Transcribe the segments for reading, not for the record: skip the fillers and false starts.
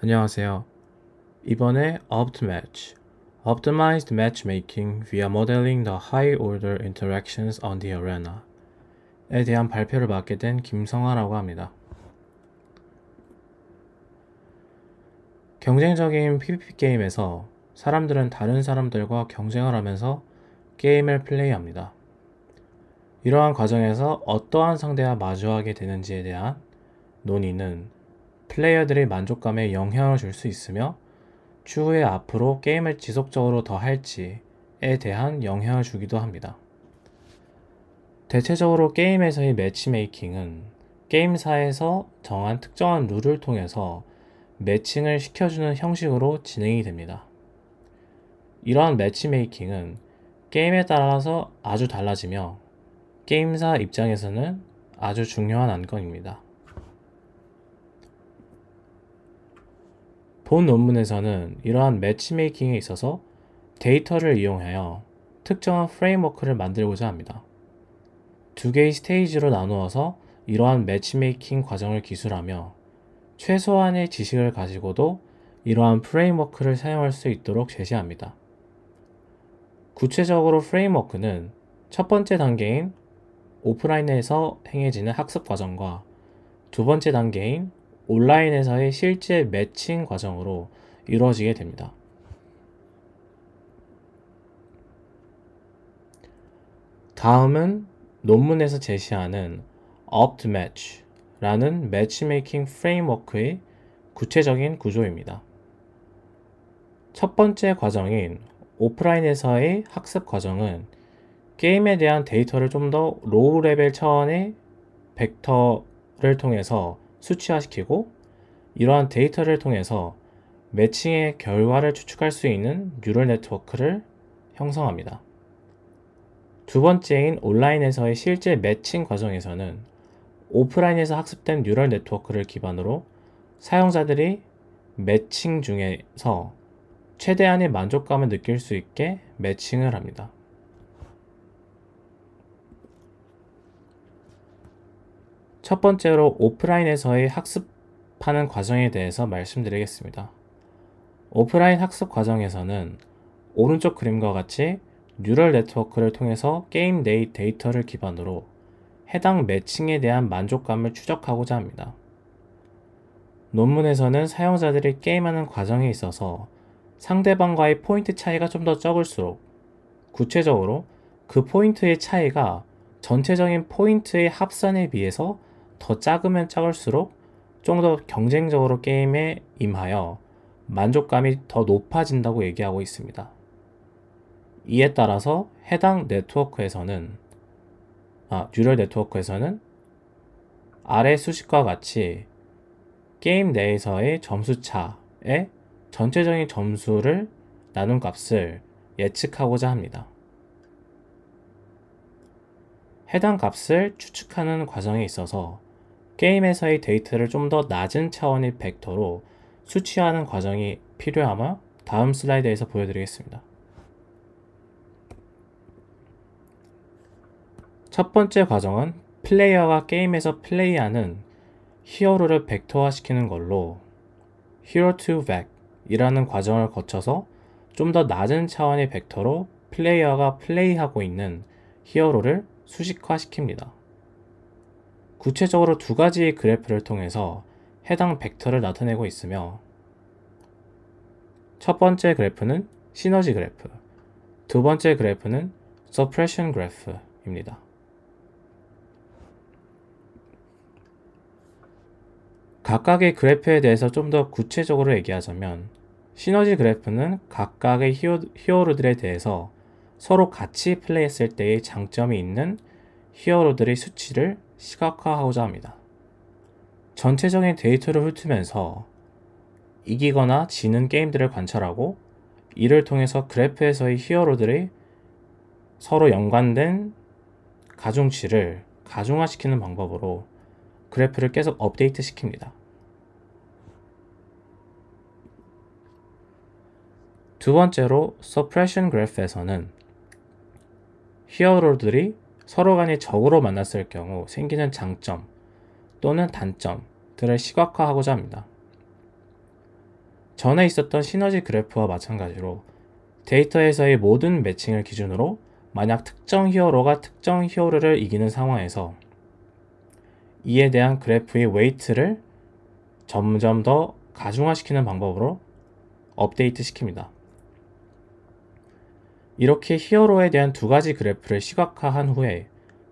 안녕하세요. 이번에 Optimized Matchmaking via Modeling the High Order Interactions on the Arena에 대한 발표를 맡게 된 김성아라고 합니다. 경쟁적인 PVP 게임에서 사람들은 다른 사람들과 경쟁을 하면서 게임을 플레이합니다. 이러한 과정에서 어떠한 상대와 마주하게 되는지에 대한 논의는 플레이어들의 만족감에 영향을 줄 수 있으며 추후에 앞으로 게임을 지속적으로 더 할지에 대한 영향을 주기도 합니다. 대체적으로 게임에서의 매치메이킹은 게임사에서 정한 특정한 룰을 통해서 매칭을 시켜주는 형식으로 진행이 됩니다. 이러한 매치메이킹은 게임에 따라서 아주 달라지며 게임사 입장에서는 아주 중요한 안건입니다. 본 논문에서는 이러한 매치메이킹에 있어서 데이터를 이용하여 특정한 프레임워크를 만들고자 합니다. 두 개의 스테이지로 나누어서 이러한 매치메이킹 과정을 기술하며 최소한의 지식을 가지고도 이러한 프레임워크를 사용할 수 있도록 제시합니다. 구체적으로 프레임워크는 첫 번째 단계인 오프라인에서 행해지는 학습 과정과 두 번째 단계인 온라인에서의 실제 매칭 과정으로 이루어지게 됩니다. 다음은 논문에서 제시하는 OptMatch라는 매치메이킹 프레임워크의 구체적인 구조입니다. 첫 번째 과정인 오프라인에서의 학습 과정은 게임에 대한 데이터를 좀 더 로우 레벨 차원의 벡터를 통해서 수치화시키고 이러한 데이터를 통해서 매칭의 결과를 추측할 수 있는 뉴럴 네트워크를 형성합니다. 두 번째인 온라인에서의 실제 매칭 과정에서는 오프라인에서 학습된 뉴럴 네트워크를 기반으로 사용자들이 매칭 중에서 최대한의 만족감을 느낄 수 있게 매칭을 합니다. 첫 번째로 오프라인에서의 학습하는 과정에 대해서 말씀드리겠습니다. 오프라인 학습 과정에서는 오른쪽 그림과 같이 뉴럴 네트워크를 통해서 게임 내 데이터를 기반으로 해당 매칭에 대한 만족감을 추적하고자 합니다. 논문에서는 사용자들이 게임하는 과정에 있어서 상대방과의 포인트 차이가 좀 더 적을수록 구체적으로 그 포인트의 차이가 전체적인 포인트의 합산에 비해서 더 작으면 작을수록 좀 더 경쟁적으로 게임에 임하여 만족감이 더 높아진다고 얘기하고 있습니다. 이에 따라서 해당 뉴럴 네트워크에서는 아래 수식과 같이 게임 내에서의 점수차의 전체적인 점수를 나눈 값을 예측하고자 합니다. 해당 값을 추측하는 과정에 있어서 게임에서의 데이터를 좀 더 낮은 차원의 벡터로 수치화하는 과정이 필요하며 다음 슬라이드에서 보여드리겠습니다. 첫 번째 과정은 플레이어가 게임에서 플레이하는 히어로를 벡터화시키는 걸로 Hero to Vec 이라는 과정을 거쳐서 좀 더 낮은 차원의 벡터로 플레이어가 플레이하고 있는 히어로를 수식화시킵니다. 구체적으로 두 가지의 그래프를 통해서 해당 벡터를 나타내고 있으며 첫 번째 그래프는 시너지 그래프, 두 번째 그래프는 서프레션 그래프입니다. 각각의 그래프에 대해서 좀 더 구체적으로 얘기하자면 시너지 그래프는 각각의 히어로들에 대해서 서로 같이 플레이했을 때의 장점이 있는 히어로들의 수치를 시각화하고자 합니다. 전체적인 데이터를 훑으면서 이기거나 지는 게임들을 관찰하고 이를 통해서 그래프에서의 히어로들의 서로 연관된 가중치를 가중화시키는 방법으로 그래프를 계속 업데이트 시킵니다. 두 번째로 서프레션 그래프에서는 히어로들이 서로 간에 적으로 만났을 경우 생기는 장점 또는 단점들을 시각화하고자 합니다. 전에 있었던 시너지 그래프와 마찬가지로 데이터에서의 모든 매칭을 기준으로 만약 특정 히어로가 특정 히어로를 이기는 상황에서 이에 대한 그래프의 웨이트를 점점 더 가중화시키는 방법으로 업데이트 시킵니다. 이렇게 히어로에 대한 두 가지 그래프를 시각화한 후에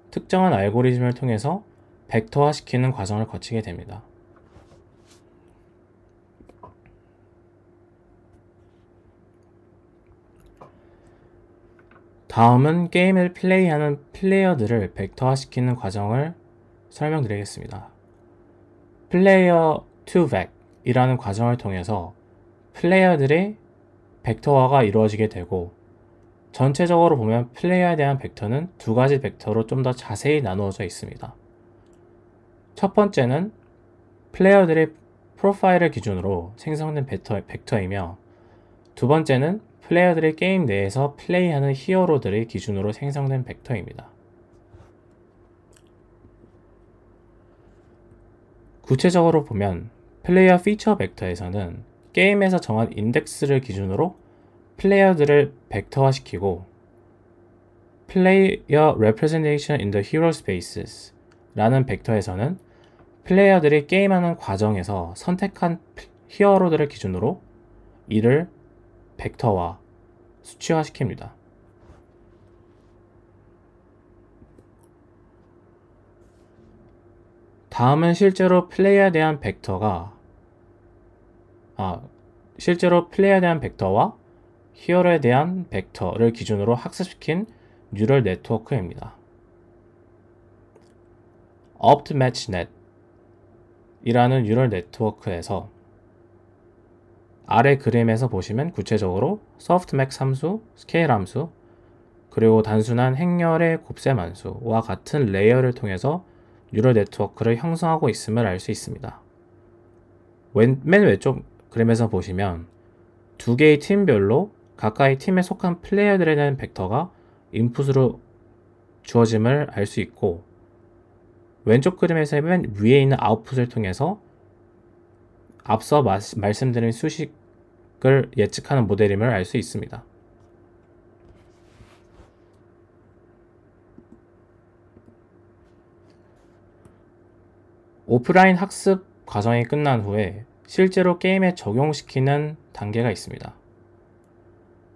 특정한 알고리즘을 통해서 벡터화시키는 과정을 거치게 됩니다. 다음은 게임을 플레이하는 플레이어들을 벡터화시키는 과정을 설명드리겠습니다. 플레이어 to vec이라는 과정을 통해서 플레이어들의 벡터화가 이루어지게 되고 전체적으로 보면 플레이어에 대한 벡터는 두 가지 벡터로 좀 더 자세히 나누어져 있습니다. 첫 번째는 플레이어들의 프로파일을 기준으로 생성된 벡터이며 두 번째는 플레이어들의 게임 내에서 플레이하는 히어로들의 기준으로 생성된 벡터입니다. 구체적으로 보면 플레이어 피처 벡터에서는 게임에서 정한 인덱스를 기준으로 플레이어들을 벡터화시키고 플레이어 representation in the hero spaces 라는 벡터에서는 플레이어들이 게임하는 과정에서 선택한 히어로들을 기준으로 이를 벡터화, 수치화시킵니다. 다음은 실제로 플레이어에 대한 벡터와 히어로에 대한 벡터를 기준으로 학습시킨 뉴럴 네트워크입니다. OptMatchNet 이라는 뉴럴 네트워크에서 아래 그림에서 보시면 구체적으로 softmax 함수, scale 함수, 그리고 단순한 행렬의 곱셈 함수와 같은 레이어를 통해서 뉴럴 네트워크를 형성하고 있음을 알 수 있습니다. 맨 왼쪽 그림에서 보시면 두 개의 팀별로 각각의 팀에 속한 플레이어들에 대한 벡터가 인풋으로 주어짐을 알 수 있고 왼쪽 그림에서 맨 위에 있는 아웃풋을 통해서 앞서 말씀드린 수식을 예측하는 모델임을 알 수 있습니다. 오프라인 학습 과정이 끝난 후에 실제로 게임에 적용시키는 단계가 있습니다.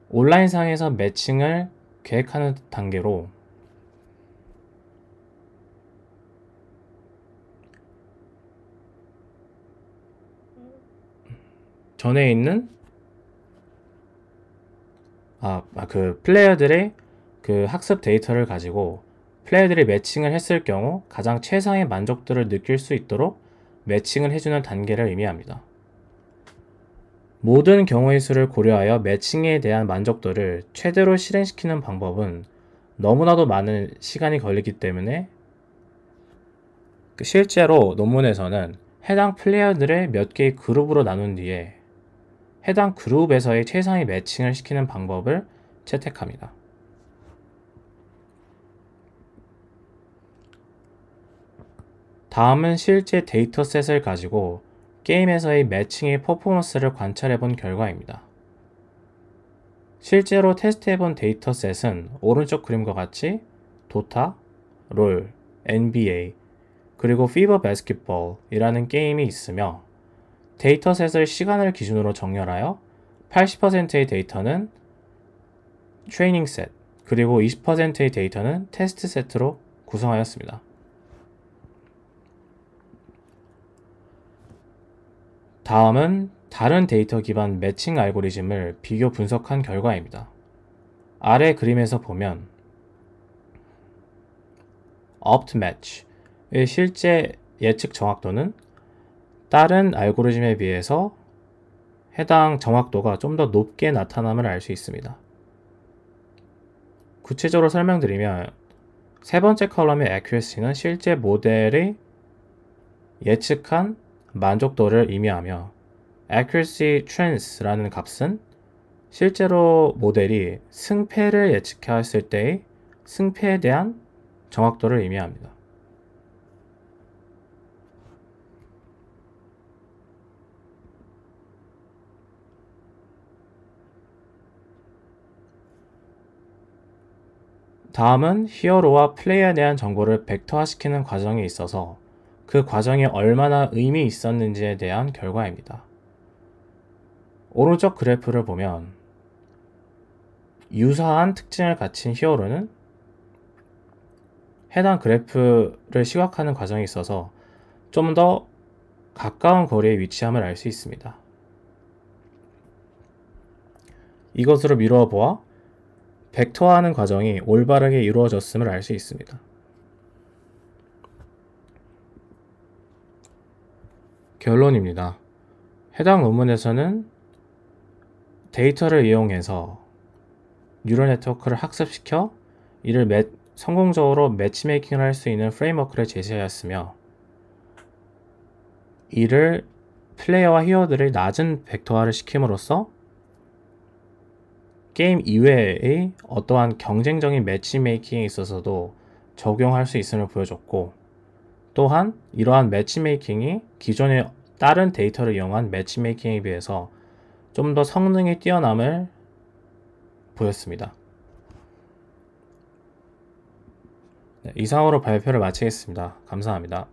온라인상에서 매칭을 계획하는 단계로 전에 있는 플레이어들의 그 학습 데이터를 가지고 플레이어들이 매칭을 했을 경우 가장 최상의 만족도를 느낄 수 있도록 매칭을 해주는 단계를 의미합니다. 모든 경우의 수를 고려하여 매칭에 대한 만족도를 최대로 실행시키는 방법은 너무나도 많은 시간이 걸리기 때문에 실제로 논문에서는 해당 플레이어들을 몇 개의 그룹으로 나눈 뒤에 해당 그룹에서의 최상의 매칭을 시키는 방법을 채택합니다. 다음은 실제 데이터셋을 가지고 게임에서의 매칭의 퍼포먼스를 관찰해 본 결과입니다. 실제로 테스트해 본 데이터셋은 오른쪽 그림과 같이 도타, 롤, NBA, 그리고 피버 바스켓볼이라는 게임이 있으며 데이터셋을 시간을 기준으로 정렬하여 80%의 데이터는 트레이닝 셋, 그리고 20%의 데이터는 테스트 세트로 구성하였습니다. 다음은 다른 데이터 기반 매칭 알고리즘을 비교 분석한 결과입니다. 아래 그림에서 보면 OptMatch의 실제 예측 정확도는 다른 알고리즘에 비해서 해당 정확도가 좀 더 높게 나타남을 알 수 있습니다. 구체적으로 설명드리면 세 번째 컬럼의 accuracy는 실제 모델의 예측한 만족도를 의미하며 accuracy trends라는 값은 실제로 모델이 승패를 예측했을 때의 승패에 대한 정확도를 의미합니다. 다음은 히어로와 플레이어에 대한 정보를 벡터화시키는 과정에 있어서 그 과정이 얼마나 의미 있었는지에 대한 결과입니다. 오른쪽 그래프를 보면 유사한 특징을 가진 히어로는 해당 그래프를 시각화하는 과정에 있어서 좀 더 가까운 거리에 위치함을 알 수 있습니다. 이것으로 미루어 보아 벡터화하는 과정이 올바르게 이루어졌음을 알 수 있습니다. 결론입니다. 해당 논문에서는 데이터를 이용해서 뉴럴 네트워크를 학습시켜 이를 성공적으로 매치메이킹을 할 수 있는 프레임워크를 제시하였으며, 이를 플레이어와 히어로들의 낮은 벡터화를 시킴으로써 게임 이외의 어떠한 경쟁적인 매치메이킹에 있어서도 적용할 수 있음을 보여줬고, 또한 이러한 매치메이킹이 기존의 다른 데이터를 이용한 매치메이킹에 비해서 좀 더 성능이 뛰어남을 보였습니다. 네, 이상으로 발표를 마치겠습니다. 감사합니다.